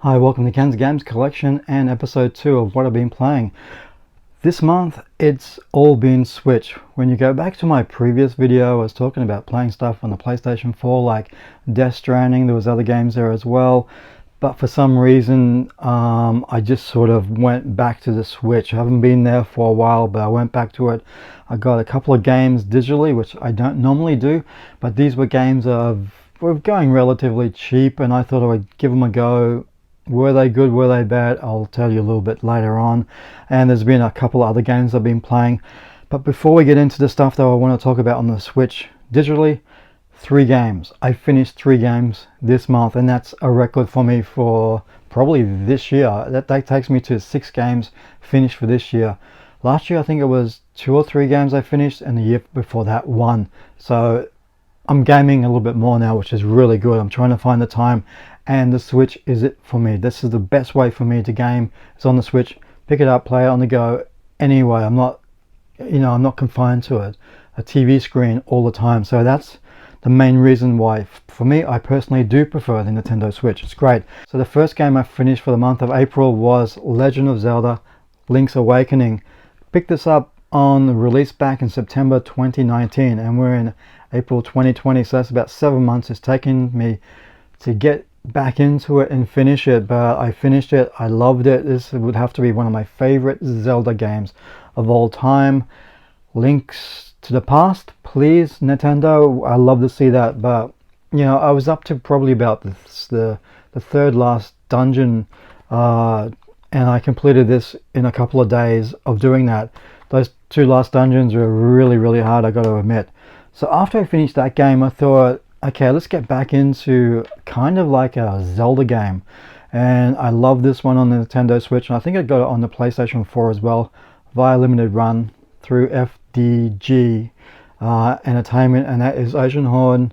Hi, welcome to Ken's Games Collection and episode 2 of what I've been playing. This month, it's all been Switch. When you go back to my previous video, I was talking about playing stuff on the PlayStation 4 like Death Stranding. There was other games there as well. But for some reason, I just sort of went back to the Switch. I haven't been there for a while, but I went back to it. I got a couple of games digitally, which I don't normally do. But these were games were going relatively cheap, and I thought I would give them a go. Were they good? Were they bad? I'll tell you a little bit later on. And there's been a couple of other games I've been playing. But before we get into the stuff that I want to talk about on the Switch digitally, 3 games. I finished 3 games this month, and that's a record for me for probably this year. That takes me to 6 games finished for this year. Last year I think it was 2 or 3 games I finished, and the year before that 1. So I'm gaming a little bit more now, which is really good. I'm trying to find the time, and the Switch is it for me. This is the best way for me to game. It's on the Switch. Pick it up, play it on the go. Anyway, I'm not confined to a TV screen all the time. So that's the main reason why, for me, I personally do prefer the Nintendo Switch. It's great. So the first game I finished for the month of April was Legend of Zelda: Link's Awakening. Picked this up on the release back in September 2019, and we're in April 2020, so that's about 7 months it's taken me to get back into it and finish it. But I finished it. I loved it. This would have to be one of my favorite Zelda games of all time. Links to the past, please, Nintendo. I love to see that. But I was up to probably about the third last dungeon, and I completed this in a couple of days of doing that. Those 2 last dungeons were really hard, I got to admit. So after I finished that game, I thought, okay, let's get back into kind of like a Zelda game. And I love this one on the Nintendo Switch, and I think I got it on the PlayStation 4 as well, via limited run through FDG Entertainment, and that is Oceanhorn,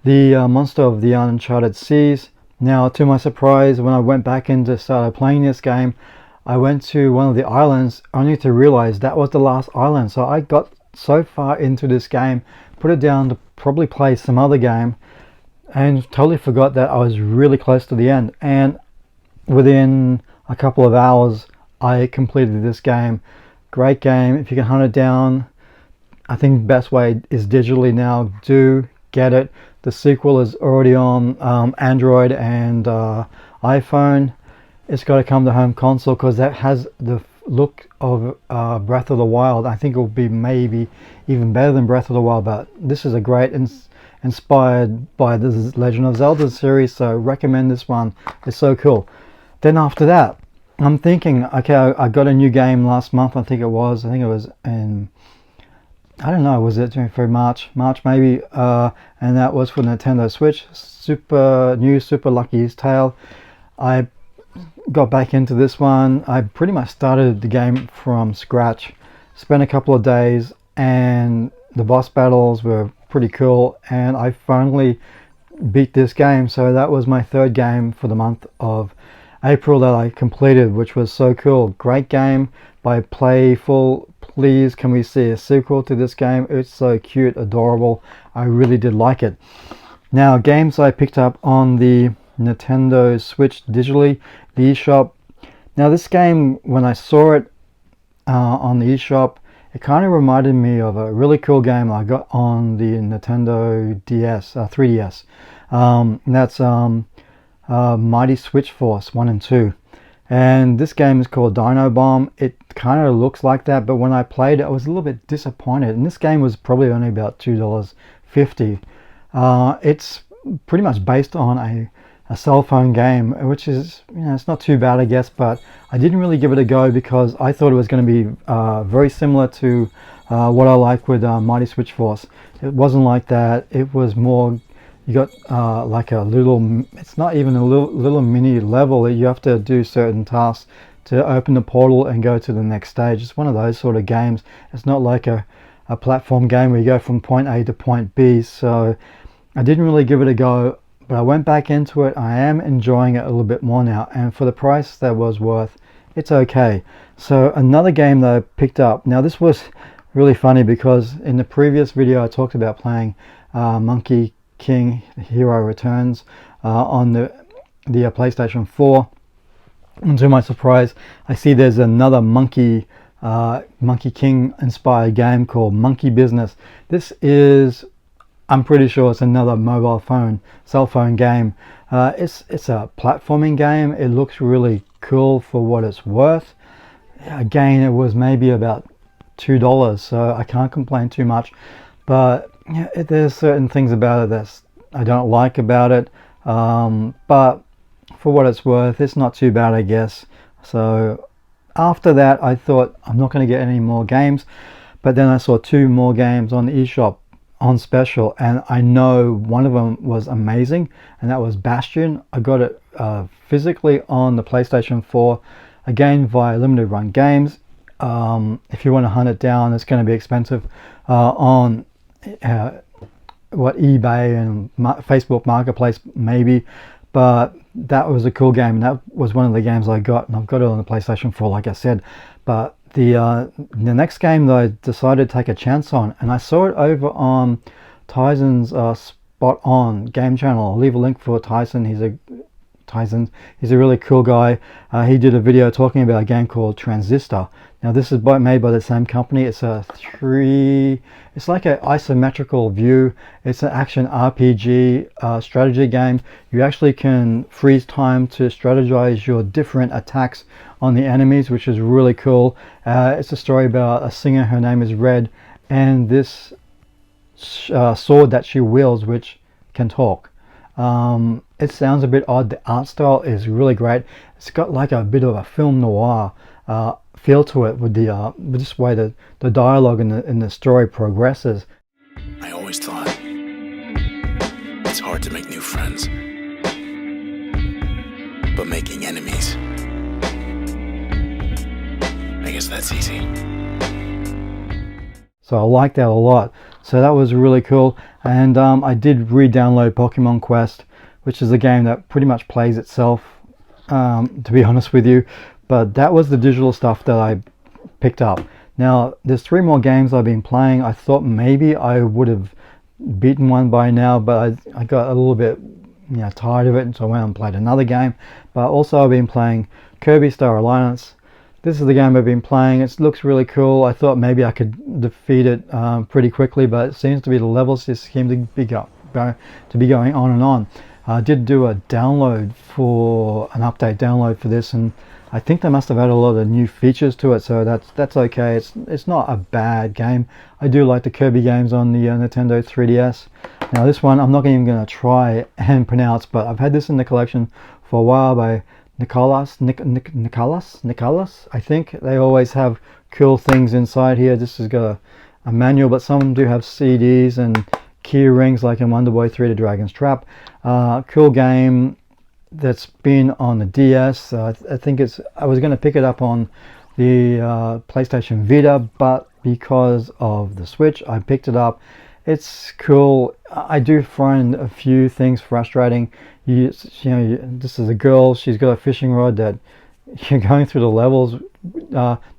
the monster of the Uncharted Seas. Now, to my surprise, when I went back in to start playing this game, I went to one of the islands only to realize that was the last island. So I got so far into this game, put it down to probably play some other game, and totally forgot that I was really close to the end. And within a couple of hours, I completed this game. Great game. If you can hunt it down, I think the best way is digitally now. Do get it. The sequel is already on Android and iPhone. It's got to come to home console because that has the look of Breath of the Wild. I think it will be maybe even better than Breath of the Wild, but this is a great inspired by the Legend of Zelda series, so recommend this one. It's so cool. Then after that, I'm thinking, okay, I got a new game last month. I think it was in, I don't know, was it for March maybe, and that was for Nintendo Switch. Super Lucky's Tale. I got back into this one. I pretty much started the game from scratch, spent a couple of days, and the boss battles were pretty cool, and I finally beat this game. So that was my 3rd game for the month of April that I completed, which was so cool. Great game by Playful. Please, can we see a sequel to this game? It's so cute, adorable. I really did like it. Now, games I picked up on the Nintendo Switch digitally, the eShop. Now this game, when I saw it on the eShop, it kind of reminded me of a really cool game I got on the Nintendo DS, 3DS. That's Mighty Switch Force 1 and 2. And this game is called Dino Bomb. It kind of looks like that, but when I played it, I was a little bit disappointed. And this game was probably only about $2.50. It's pretty much based on a cell phone game, which is, it's not too bad, I guess, but I didn't really give it a go because I thought it was going to be very similar to what I like with Mighty Switch Force. It wasn't like that. It was more, you got like a little, it's not even a little mini level. You have to do certain tasks to open the portal and go to the next stage. It's one of those sort of games. It's not like a platform game where you go from point A to point B. So I didn't really give it a go. But I went back into it. I am enjoying it a little bit more now, and for the price that was worth, it's okay. So another game that I picked up. Now this was really funny because in the previous video I talked about playing Monkey King Hero Returns on the PlayStation 4. And to my surprise, I see there's another Monkey King inspired game called Monkey Business. This is, I'm pretty sure it's another cell phone game. It's a platforming game. It looks really cool for what it's worth. Again, it was maybe about $2, so I can't complain too much. But yeah, there's certain things about it that I don't like about it. But for what it's worth, it's not too bad, I guess. So after that, I thought I'm not going to get any more games. But then I saw 2 more games on the eShop on special, and I know one of them was amazing, and that was Bastion. I got it physically on the PlayStation 4, again via limited run games. If you want to hunt it down, it's going to be expensive on eBay and Facebook Marketplace maybe, but that was a cool game, and that was one of the games I got, and I've got it on the PlayStation 4, like I said. But the next game that I decided to take a chance on, and I saw it over on Teysinds Spot On game channel. I'll leave a link for Tyson. He's a really cool guy. He did a video talking about a game called Transistor. Now this is made by the same company. It's it's like an isometrical view. It's an action RPG strategy game. You actually can freeze time to strategize your different attacks on the enemies, which is really cool. It's a story about a singer. Her name is Red, and this sword that she wields, which can talk. It sounds a bit odd. The art style is really great. It's got like a bit of a film noir feel to it with this way the dialogue and the story progresses. I always thought it's hard to make new friends, but making enemies, I guess that's easy. So I like that a lot. So that was really cool. And I did re-download Pokemon Quest, which is a game that pretty much plays itself, to be honest with you. But that was the digital stuff that I picked up. Now there's 3 more games I've been playing. I thought maybe I would have beaten one by now, but I got a little bit tired of it, and so I went and played another game. But also I've been playing Kirby Star Alliance. This is the game I've been playing. It looks really cool. I thought maybe I could defeat it pretty quickly, but it seems to be the levels just seem to be going on and on. I did do a download for an update download for this, and I think they must have added a lot of new features to it, so that's okay. It's not a bad game. I do like the Kirby games on the Nintendo 3DS. Now this one I'm not even going to try and pronounce, but I've had this in the collection for a while by Nicholas, I think. They always have cool things inside here. This has got a manual, but some do have CDs and key rings like in Wonder Boy 3 to Dragon's Trap. Cool game that's been on the DS. I think I was going to pick it up on the PlayStation Vita, but because of the Switch I picked it up. It's cool. I do find a few things frustrating. This is a girl. She's got a fishing rod that you're going through the levels,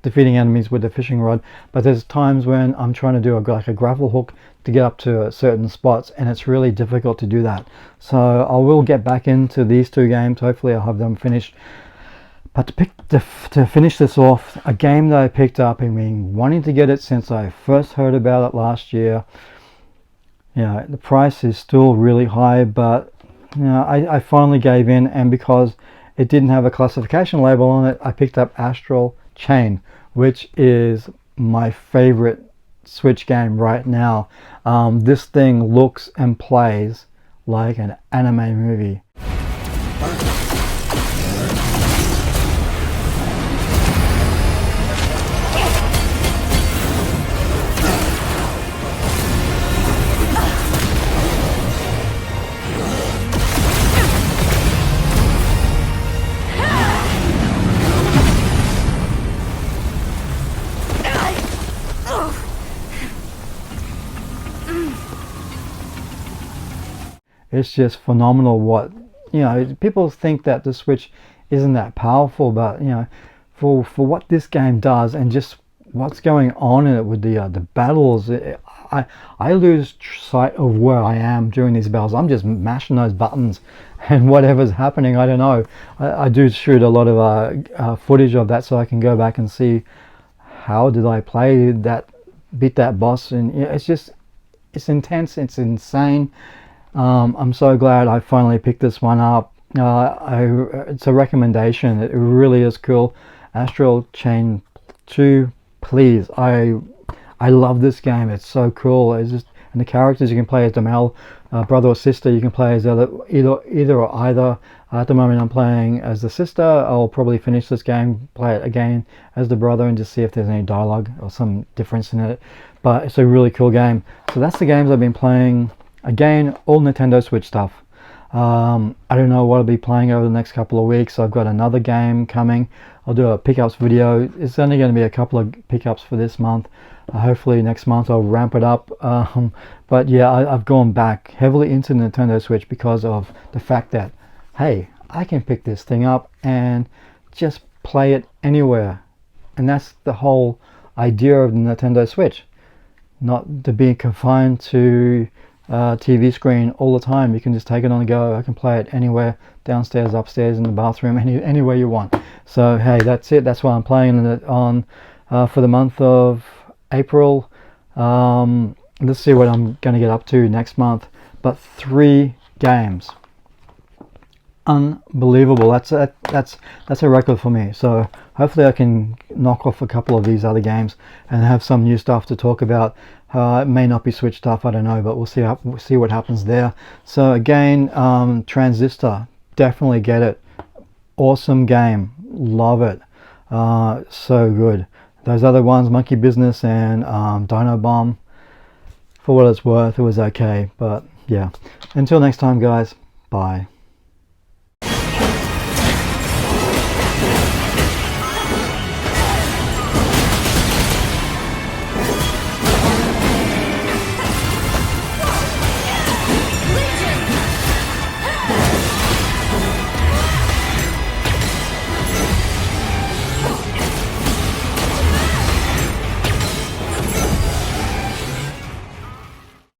defeating enemies with the fishing rod. But there's times when I'm trying to do a grapple hook to get up to certain spots, and it's really difficult to do that. So I will get back into these 2 games. Hopefully I'll have them finished. But to finish this off, a game that I picked up and been wanting to get it since I first heard about it last year. The price is still really high, but I finally gave in, and because it didn't have a classification label on it, I picked up Astral Chain, which is my favorite Switch game right now. This thing looks and plays like an anime movie. It's just phenomenal. What people think that the Switch isn't that powerful, but for what this game does, and just what's going on in it with the battles. I lose sight of where I am during these battles. I'm just mashing those buttons, and whatever's happening, I don't know. I do shoot a lot of footage of that so I can go back and see how did I play that, beat that boss. And yeah, it's intense, it's insane. I'm so glad I finally picked this one up. It's a recommendation. It really is cool. Astral Chain 2, please. I love this game. It's so cool. It's just, and the characters you can play as the male brother or sister. You can play as either or either. At the moment I'm playing as the sister. I'll probably finish this game, play it again as the brother, and just see if there's any dialogue or some difference in it. But it's a really cool game. So that's the games I've been playing. Again, all Nintendo Switch stuff. I don't know what I'll be playing over the next couple of weeks. I've got another game coming. I'll do a pickups video. It's only going to be a couple of pickups for this month. Hopefully next month I'll ramp it up. But yeah, I've gone back heavily into Nintendo Switch because of the fact that, hey, I can pick this thing up and just play it anywhere. And that's the whole idea of the Nintendo Switch. Not to be confined to TV screen all the time. You can just take it on the go. I can play it anywhere, downstairs, upstairs, in the bathroom, anywhere you want. So hey, that's it. That's why I'm playing it on for the month of April. Let's see what I'm going to get up to next month. But 3 games, unbelievable. That's a record for me. So hopefully I can knock off a couple of these other games and have some new stuff to talk about. It may not be Switch stuff, I don't know, but we'll see what happens there. So again, Transistor, definitely get it. Awesome game, love it. So good. Those other ones, Monkey Business and Dino Bomb, for what it's worth, it was okay. But yeah, until next time guys, bye.